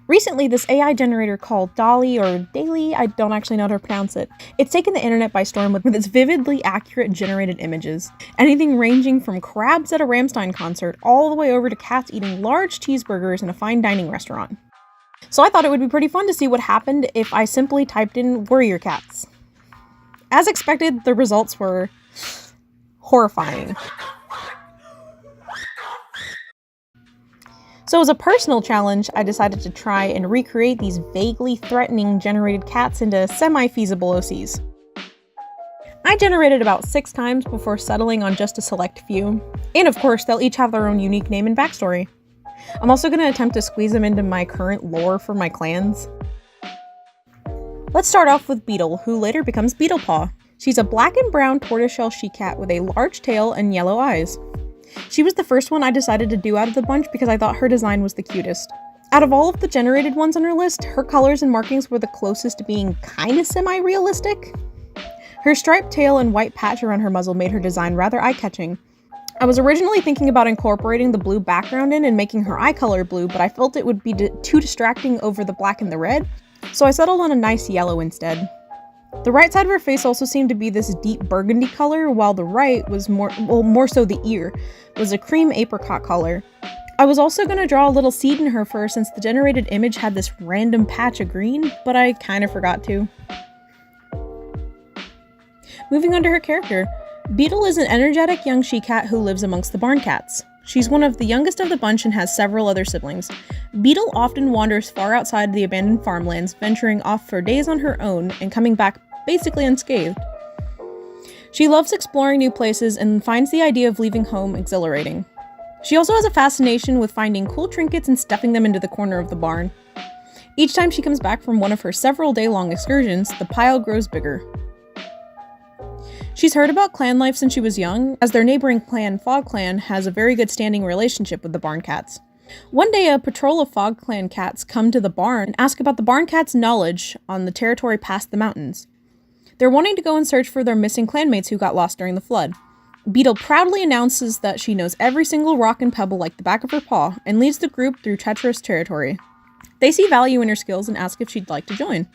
Recently, this AI generator called DALL or DALL, I don't actually know how to pronounce it. It's taken the internet by storm with its vividly accurate generated images. Anything ranging from crabs at a Rammstein concert all the way over to cats eating large cheeseburgers in a fine dining restaurant. So I thought it would be pretty fun to see what happened if I simply typed in "warrior cats." As expected, the results were horrifying. So as a personal challenge, I decided to try and recreate these vaguely threatening generated cats into semi-feasible OCs. I generated about 6 times before settling on just a select few, and of course they'll each have their own unique name and backstory. I'm also going to attempt to squeeze them into my current lore for my clans. Let's start off with Beetle, who later becomes Beetlepaw. She's a black and brown tortoiseshell she-cat with a large tail and yellow eyes. She was the first one I decided to do out of the bunch because I thought her design was the cutest. Out of all of the generated ones on her list, her colors and markings were the closest to being kinda semi-realistic. Her striped tail and white patch around her muzzle made her design rather eye-catching. I was originally thinking about incorporating the blue background in and making her eye color blue, but I felt it would be too distracting over the black and the red, so I settled on a nice yellow instead. The right side of her face also seemed to be this deep burgundy color, while the right was more so the ear, was a cream apricot color. I was also going to draw a little seed in her fur since the generated image had this random patch of green, but I kind of forgot to. Moving on to her character, Beetle is an energetic young she-cat who lives amongst the barn cats. She's one of the youngest of the bunch and has several other siblings. Beetle often wanders far outside the abandoned farmlands, venturing off for days on her own and coming back basically unscathed. She loves exploring new places and finds the idea of leaving home exhilarating. She also has a fascination with finding cool trinkets and stuffing them into the corner of the barn. Each time she comes back from one of her several day-long excursions, the pile grows bigger. She's heard about clan life since she was young, as their neighboring clan, Fog Clan, has a very good standing relationship with the barn cats. One day, a patrol of Fog Clan cats come to the barn and ask about the barn cats' knowledge on the territory past the mountains. They're wanting to go and search for their missing clanmates who got lost during the flood. Beetle proudly announces that she knows every single rock and pebble like the back of her paw, and leads the group through treacherous territory. They see value in her skills and ask if she'd like to join.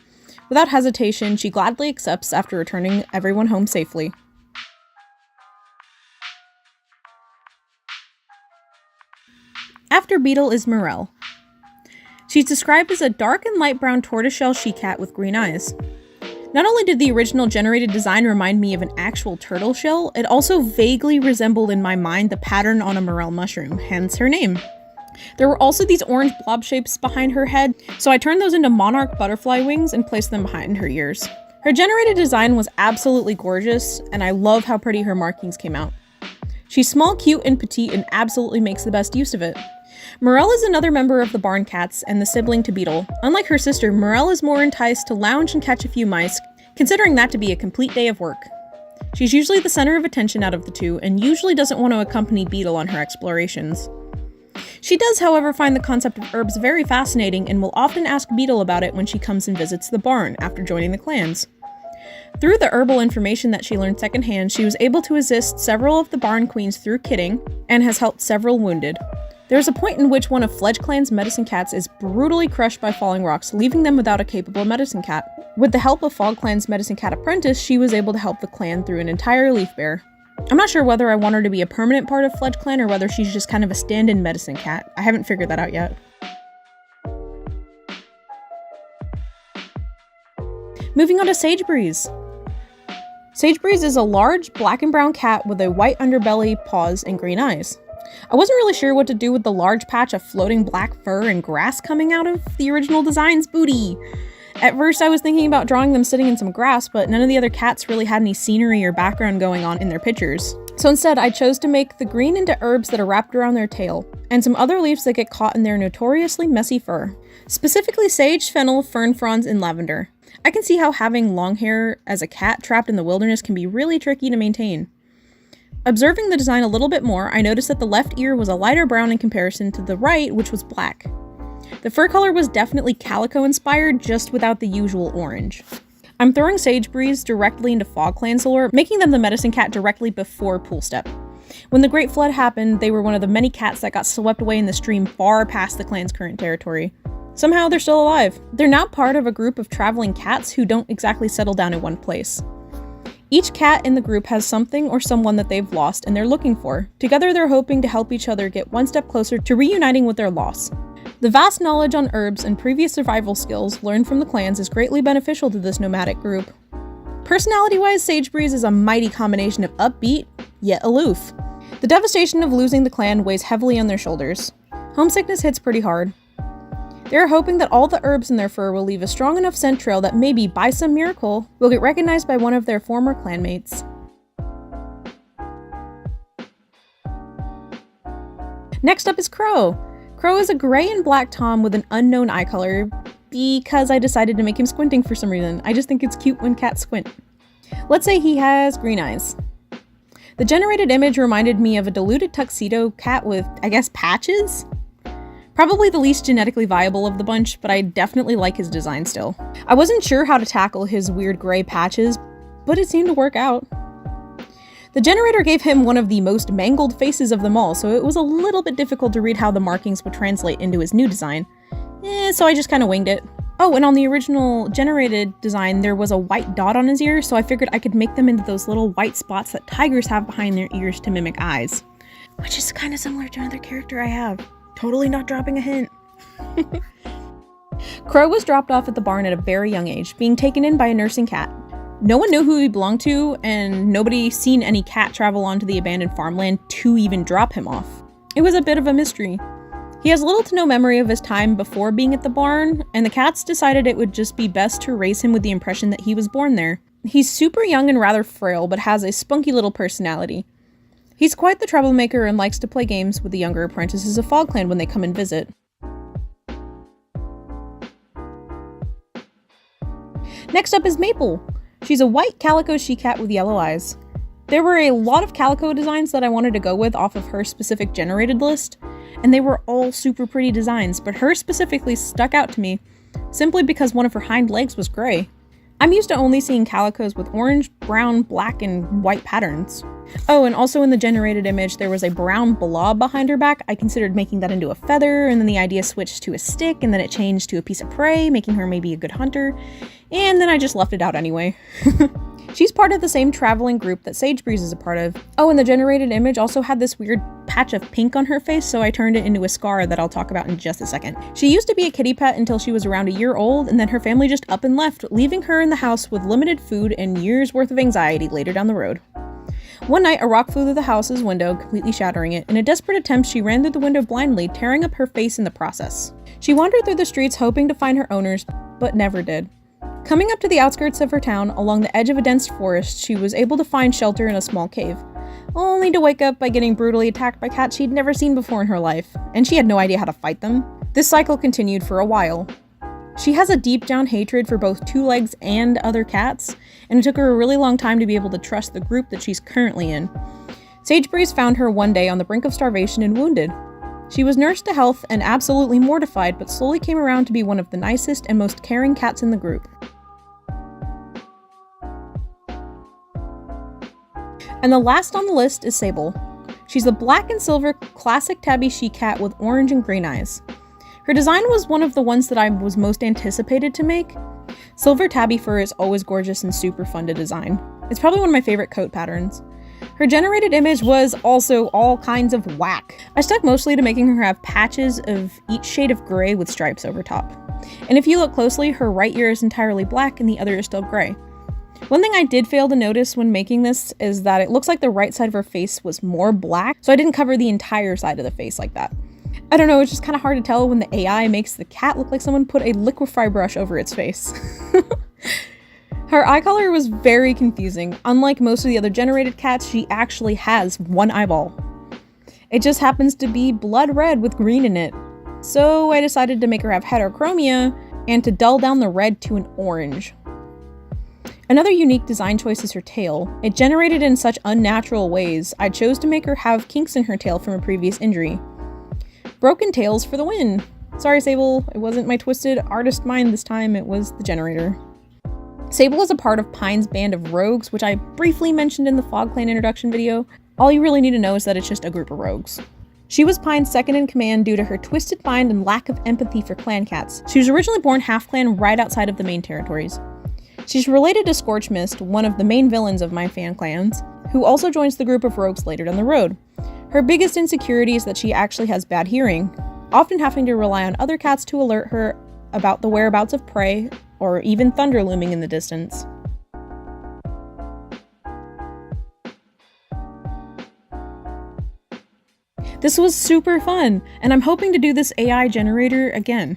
Without hesitation, she gladly accepts after returning everyone home safely. After Beetle is Morel. She's described as a dark and light brown tortoiseshell she-cat with green eyes. Not only did the original generated design remind me of an actual turtle shell, it also vaguely resembled in my mind the pattern on a morel mushroom, hence her name. There were also these orange blob shapes behind her head, so I turned those into monarch butterfly wings and placed them behind her ears. Her generated design was absolutely gorgeous, and I love how pretty her markings came out. She's small, cute, and petite, and absolutely makes the best use of it. Morel is another member of the barn cats and the sibling to Beetle. Unlike her sister, Morel is more enticed to lounge and catch a few mice, considering that to be a complete day of work. She's usually the center of attention out of the two, and usually doesn't want to accompany Beetle on her explorations. She does, however, find the concept of herbs very fascinating and will often ask Beetle about it when she comes and visits the barn after joining the clans. Through the herbal information that she learned secondhand, she was able to assist several of the barn queens through kitting, and has helped several wounded. There is a point in which one of Fledge Clan's medicine cats is brutally crushed by falling rocks, leaving them without a capable medicine cat. With the help of Fog Clan's medicine cat apprentice, she was able to help the clan through an entire leaf bear. I'm not sure whether I want her to be a permanent part of Fledge Clan or whether she's just kind of a stand-in medicine cat. I haven't figured that out yet. Moving on to Sagebreeze. Sagebreeze is a large black and brown cat with a white underbelly, paws, and green eyes. I wasn't really sure what to do with the large patch of floating black fur and grass coming out of the original design's booty. At first I was thinking about drawing them sitting in some grass, but none of the other cats really had any scenery or background going on in their pictures. So instead I chose to make the green into herbs that are wrapped around their tail, and some other leaves that get caught in their notoriously messy fur. Specifically sage, fennel, fern fronds, and lavender. I can see how having long hair as a cat trapped in the wilderness can be really tricky to maintain. Observing the design a little bit more, I noticed that the left ear was a lighter brown in comparison to the right, which was black. The fur color was definitely calico inspired, just without the usual orange. I'm throwing Sagebreeze directly into Fog Clan's lore, making them the medicine cat directly before Poolstep. When the Great Flood happened, they were one of the many cats that got swept away in the stream far past the clan's current territory. Somehow they're still alive. They're now part of a group of traveling cats who don't exactly settle down in one place. Each cat in the group has something or someone that they've lost and they're looking for. Together they're hoping to help each other get one step closer to reuniting with their loss. The vast knowledge on herbs and previous survival skills learned from the clans is greatly beneficial to this nomadic group. Personality-wise, Sagebreeze is a mighty combination of upbeat, yet aloof. The devastation of losing the clan weighs heavily on their shoulders. Homesickness hits pretty hard. They're hoping that all the herbs in their fur will leave a strong enough scent trail that maybe, by some miracle, will get recognized by one of their former clanmates. Next up is Crow. Crow is a gray and black tom with an unknown eye color, because I decided to make him squinting for some reason. I just think it's cute when cats squint. Let's say he has green eyes. The generated image reminded me of a diluted tuxedo cat with, I guess, patches? Probably the least genetically viable of the bunch, but I definitely like his design still. I wasn't sure how to tackle his weird gray patches, but it seemed to work out. The generator gave him one of the most mangled faces of them all, so it was a little bit difficult to read how the markings would translate into his new design. So I just kind of winged it. Oh, and on the original generated design, there was a white dot on his ear, so I figured I could make them into those little white spots that tigers have behind their ears to mimic eyes. Which is kind of similar to another character I have. Totally not dropping a hint. Crow was dropped off at the barn at a very young age, being taken in by a nursing cat. No one knew who he belonged to, and nobody seen any cat travel onto the abandoned farmland to even drop him off. It was a bit of a mystery. He has little to no memory of his time before being at the barn, and the cats decided it would just be best to raise him with the impression that he was born there. He's super young and rather frail, but has a spunky little personality. He's quite the troublemaker and likes to play games with the younger apprentices of Fog Clan when they come and visit. Next up is Maple. She's a white calico she-cat with yellow eyes. There were a lot of calico designs that I wanted to go with off of her specific generated list, and they were all super pretty designs, but hers specifically stuck out to me, simply because one of her hind legs was gray. I'm used to only seeing calicos with orange, brown, black, and white patterns. Oh, and also in the generated image, there was a brown blob behind her back. I considered making that into a feather, and then the idea switched to a stick, and then it changed to a piece of prey, making her maybe a good hunter, and then I just left it out anyway. She's part of the same traveling group that Sagebreeze is a part of. Oh, and the generated image also had this weird patch of pink on her face, so I turned it into a scar that I'll talk about in just a second. She used to be a kitty pet until she was around a year old, and then her family just up and left, leaving her in the house with limited food and years worth of anxiety later down the road. One night, a rock flew through the house's window, completely shattering it. In a desperate attempt, she ran through the window blindly, tearing up her face in the process. She wandered through the streets hoping to find her owners, but never did. Coming up to the outskirts of her town, along the edge of a dense forest, she was able to find shelter in a small cave, only to wake up by getting brutally attacked by cats she'd never seen before in her life, and she had no idea how to fight them. This cycle continued for a while. She has a deep down hatred for both Two Legs and other cats, and it took her a really long time to be able to trust the group that she's currently in. Sagebreeze found her one day on the brink of starvation and wounded. She was nursed to health and absolutely mortified, but slowly came around to be one of the nicest and most caring cats in the group. And the last on the list is Sable. She's a black and silver classic tabby she-cat with orange and green eyes. Her design was one of the ones that I was most anticipated to make. Silver tabby fur is always gorgeous and super fun to design. It's probably one of my favorite coat patterns. Her generated image was also all kinds of whack. I stuck mostly to making her have patches of each shade of gray with stripes over top. And if you look closely, her right ear is entirely black and the other is still gray. One thing I did fail to notice when making this is that it looks like the right side of her face was more black, so I didn't cover the entire side of the face like that. I don't know, it's just kind of hard to tell when the AI makes the cat look like someone put a liquify brush over its face. Her eye color was very confusing. Unlike most of the other generated cats, she actually has one eyeball. It just happens to be blood red with green in it. So I decided to make her have heterochromia and to dull down the red to an orange. Another unique design choice is her tail. It generated in such unnatural ways, I chose to make her have kinks in her tail from a previous injury. Broken tails for the win! Sorry Sable, it wasn't my twisted artist mind this time, it was the generator. Sable is a part of Pine's band of rogues, which I briefly mentioned in the Fog Clan introduction video. All you really need to know is that it's just a group of rogues. She was Pine's second in command due to her twisted mind and lack of empathy for clan cats. She was originally born half-clan right outside of the main territories. She's related to Scorchmist, one of the main villains of my fan clans, who also joins the group of rogues later down the road. Her biggest insecurity is that she actually has bad hearing, often having to rely on other cats to alert her about the whereabouts of prey, or even thunder looming in the distance. This was super fun, and I'm hoping to do this AI generator again.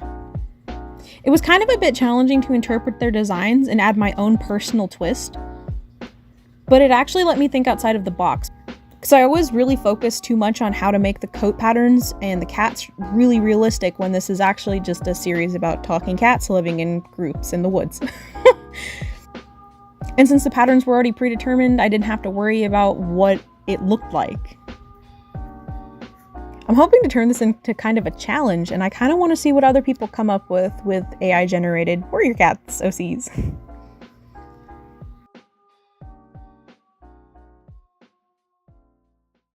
It was kind of a bit challenging to interpret their designs and add my own personal twist, but it actually let me think outside of the box, because I always really focused too much on how to make the coat patterns and the cats really realistic when this is actually just a series about talking cats living in groups in the woods. And since the patterns were already predetermined, I didn't have to worry about what it looked like. I'm hoping to turn this into kind of a challenge, and I kind of want to see what other people come up with AI generated Warrior Cats OCs.